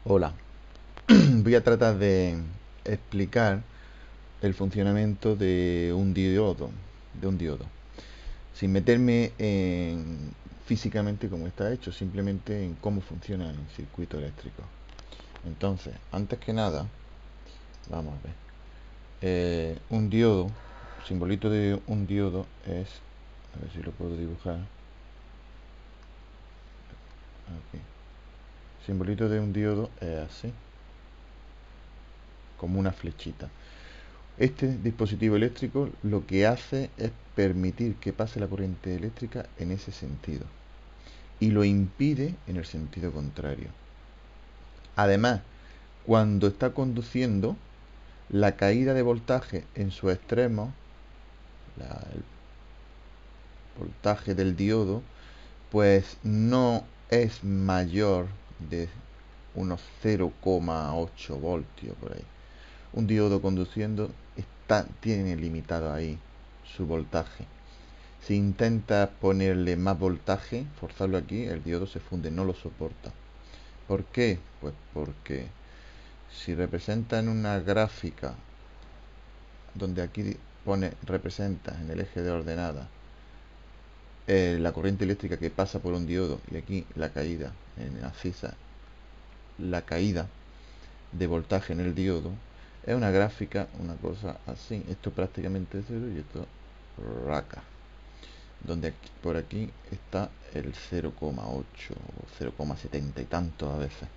Hola, voy a tratar de explicar el funcionamiento de un diodo, sin meterme en físicamente cómo está hecho, simplemente en cómo funciona el circuito eléctrico. Entonces, antes que nada, vamos a ver. Un diodo, el simbolito de un diodo es, a ver si lo puedo dibujar. Aquí. El simbolito de un diodo es así, como una flechita. Este dispositivo eléctrico lo que hace es permitir que pase la corriente eléctrica en ese sentido y lo impide en el sentido contrario. Además, cuando está conduciendo, la caída de voltaje en sus extremos, el voltaje del diodo, pues no es mayor de unos 0,8 voltios por ahí. Un diodo conduciendo tiene limitado ahí su voltaje. Si intentas ponerle más voltaje, forzarlo aquí, el diodo se funde, no lo soporta. ¿Por qué? Pues porque si representa en una gráfica donde aquí representa en el eje de ordenada la corriente eléctrica que pasa por un diodo y aquí la caída en abscisa, la caída de voltaje en el diodo, es una gráfica, una cosa así. Esto prácticamente es cero y esto raca. Donde por aquí está el 0,8 o 0,70 y tanto a veces.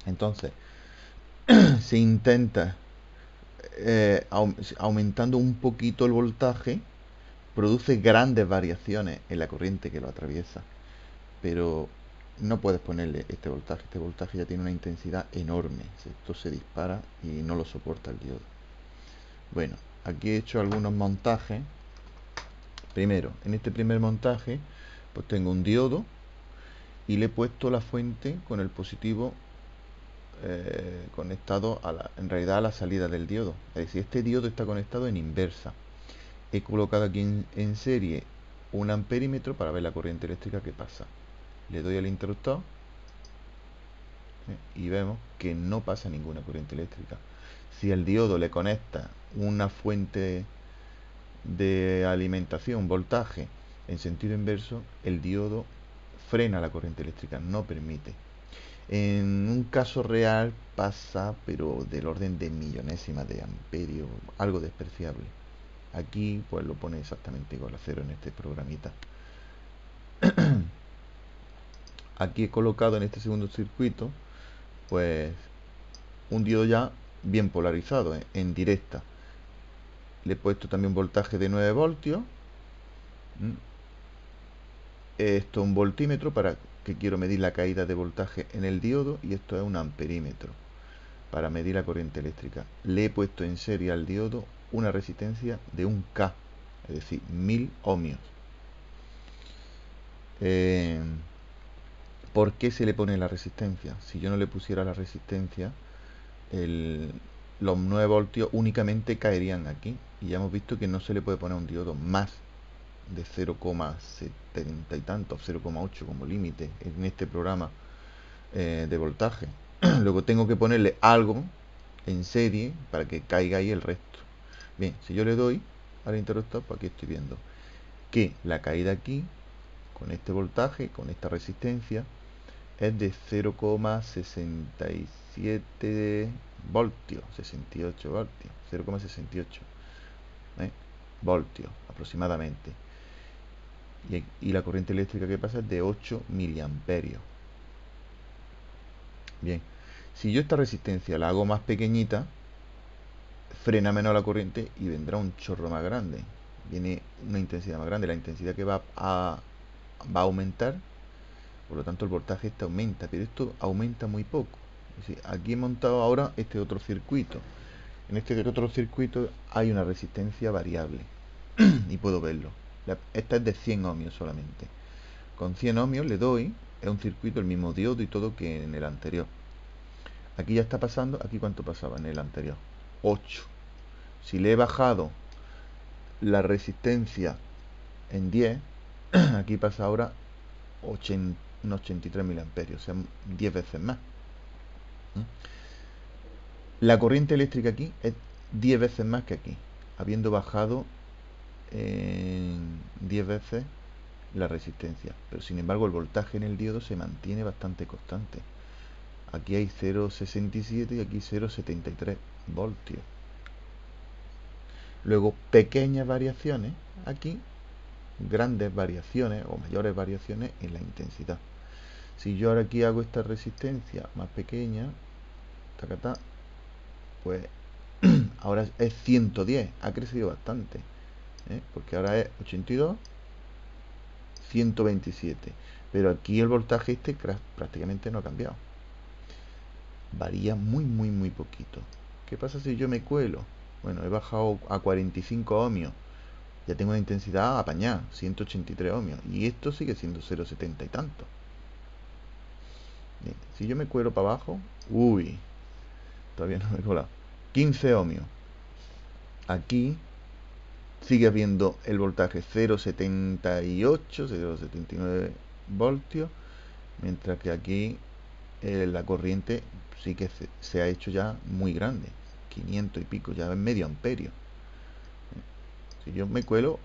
Entonces, se intenta aumentando un poquito el voltaje, produce grandes variaciones en la corriente que lo atraviesa, pero no puedes ponerle este voltaje ya tiene una intensidad enorme, esto se dispara y no lo soporta el diodo. Bueno, aquí he hecho algunos montajes. Primero, en este primer montaje, pues tengo un diodo y le he puesto la fuente con el positivo conectado en realidad a la salida del diodo. Es decir, este diodo está conectado en inversa. He colocado aquí en serie un amperímetro para ver la corriente eléctrica que pasa. Le doy al interruptor y vemos que no pasa ninguna corriente eléctrica. Si el diodo le conecta una fuente de alimentación, voltaje, en sentido inverso, el diodo frena la corriente eléctrica, no permite. En un caso real pasa, pero del orden de millonésimas de amperios, algo despreciable. Aquí pues lo pone exactamente igual a cero en este programita. Aquí he colocado en este segundo circuito pues un diodo ya bien polarizado, en directa. Le he puesto también voltaje de 9 voltios. Esto es un voltímetro para que quiero medir la caída de voltaje en el diodo y esto es un amperímetro para medir la corriente eléctrica. Le he puesto en serie al diodo una resistencia de 1K, es decir, 1000 ohmios. ¿Por qué se le pone la resistencia? Si yo no le pusiera la resistencia, los 9 voltios únicamente caerían aquí. Y ya hemos visto que no se le puede poner a un diodo más de 0,70 y tanto, 0,8 como límite en este programa de voltaje. Luego tengo que ponerle algo en serie para que caiga ahí el resto. Bien, si yo le doy al interruptor, pues aquí estoy viendo que la caída aquí, con este voltaje, con esta resistencia, es de 0,67 voltios, 68 voltios, 0,68 voltios aproximadamente. Y la corriente eléctrica que pasa es de 8 miliamperios. Bien, si yo esta resistencia la hago más pequeñita, frena menos la corriente y vendrá un chorro más grande. Viene una intensidad más grande. La intensidad que va a aumentar, por lo tanto el voltaje este aumenta, pero esto aumenta muy poco. Es decir, aquí he montado ahora este otro circuito. En este otro circuito hay una resistencia variable y puedo verlo. Esta es de 100 ohmios solamente. Con 100 ohmios le doy, es un circuito, el mismo diodo y todo que en el anterior. Aquí ya está pasando, aquí cuánto pasaba en el anterior, 8. Si le he bajado la resistencia en 10, aquí pasa ahora 80, 83 miliamperios, o sea, 10 veces más. ¿Mm? La corriente eléctrica aquí es 10 veces más que aquí, habiendo bajado en 10 veces la resistencia. Pero sin embargo el voltaje en el diodo se mantiene bastante constante. Aquí hay 0,67 y aquí 0,73 voltios. Luego pequeñas variaciones aquí, grandes variaciones o mayores variaciones en la intensidad. Si yo ahora aquí hago esta resistencia más pequeña, tacatá, pues ahora es 110, ha crecido bastante, porque ahora es 82, 127, pero aquí el voltaje este prácticamente no ha cambiado, varía muy poquito. ¿Qué pasa si yo me cuelo? Bueno, he bajado a 45 ohmios, ya tengo una intensidad apañada, 183 ohmios, y esto sigue siendo 0,70 y tanto. Bien, si yo me cuelo para abajo, uy, todavía no me he colado, 15 ohmios. Aquí sigue habiendo el voltaje 0,78, 0,79 voltios, mientras que aquí la corriente sí que se ha hecho ya muy grande, 500 y pico, ya es medio amperio. Si yo me cuelo,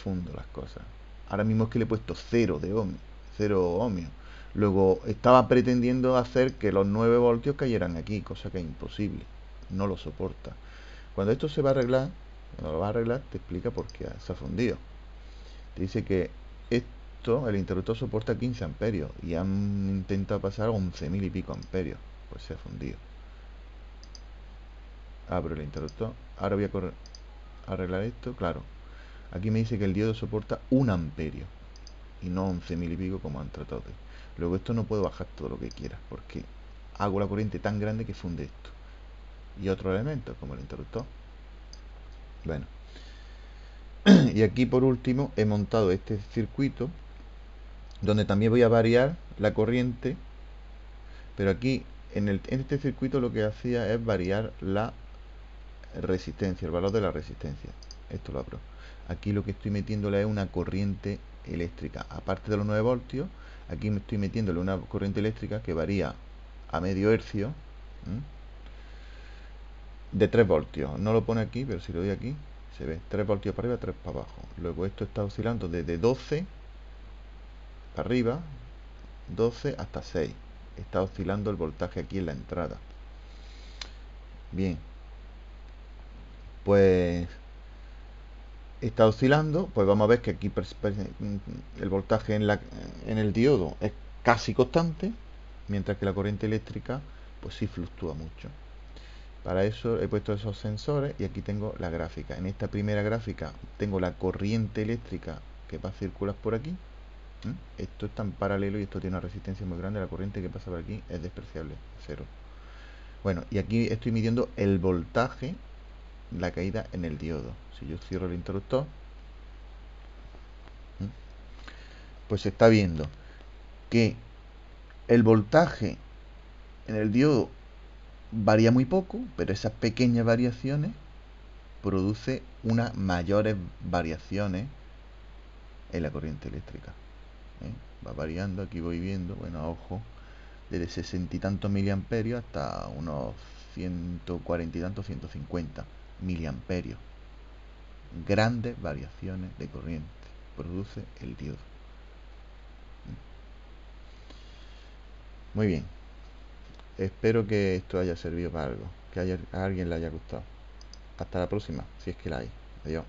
fundo las cosas. Ahora mismo es que le he puesto 0 de ohmio, 0 ohmios. Luego estaba pretendiendo hacer que los 9 voltios cayeran aquí, cosa que es imposible, no lo soporta. Cuando esto se va a arreglar, cuando lo va a arreglar, te explica por qué se ha fundido. Te dice que esto, el interruptor soporta 15 amperios y han intentado pasar 11.000 y pico amperios. Pues se ha fundido. Abro el interruptor. Ahora voy a arreglar esto. Claro, aquí me dice que el diodo soporta 1 amperio y no 11.000 y pico como han tratado de. Luego esto no puedo bajar todo lo que quiera porque hago la corriente tan grande que funde esto. Y otros elementos como el interruptor. Bueno, y aquí por último he montado este circuito donde también voy a variar la corriente, pero aquí en este circuito lo que hacía es variar la resistencia, el valor de la resistencia. Esto lo abro. Aquí lo que estoy metiéndole es una corriente eléctrica. Aparte de los 9 voltios, aquí me estoy metiéndole una corriente eléctrica que varía a medio hercio, de 3 voltios. No lo pone aquí, pero si lo doy aquí, se ve 3 voltios para arriba, 3 para abajo. Luego esto está oscilando desde 12 para arriba, 12 hasta 6. Está oscilando el voltaje aquí en la entrada. Bien, pues está oscilando, pues vamos a ver que aquí el voltaje en el diodo es casi constante, mientras que la corriente eléctrica pues sí fluctúa mucho. Para eso he puesto esos sensores y aquí tengo la gráfica. En esta primera gráfica tengo la corriente eléctrica que va a circular por aquí. Esto está en paralelo y esto tiene una resistencia muy grande. La corriente que pasa por aquí es despreciable, cero. Bueno, y aquí estoy midiendo el voltaje, la caída en el diodo. Si yo cierro el interruptor, pues se está viendo que el voltaje en el diodo varía muy poco, pero esas pequeñas variaciones produce unas mayores variaciones en la corriente eléctrica. Va variando, aquí voy viendo, bueno, a ojo, desde 60 y tantos miliamperios hasta unos 140 y tantos, 150 miliamperios. Grandes variaciones de corriente produce el diodo. Muy bien, espero que esto haya servido para algo, que a alguien le haya gustado. Hasta la próxima, si es que la hay. Adiós.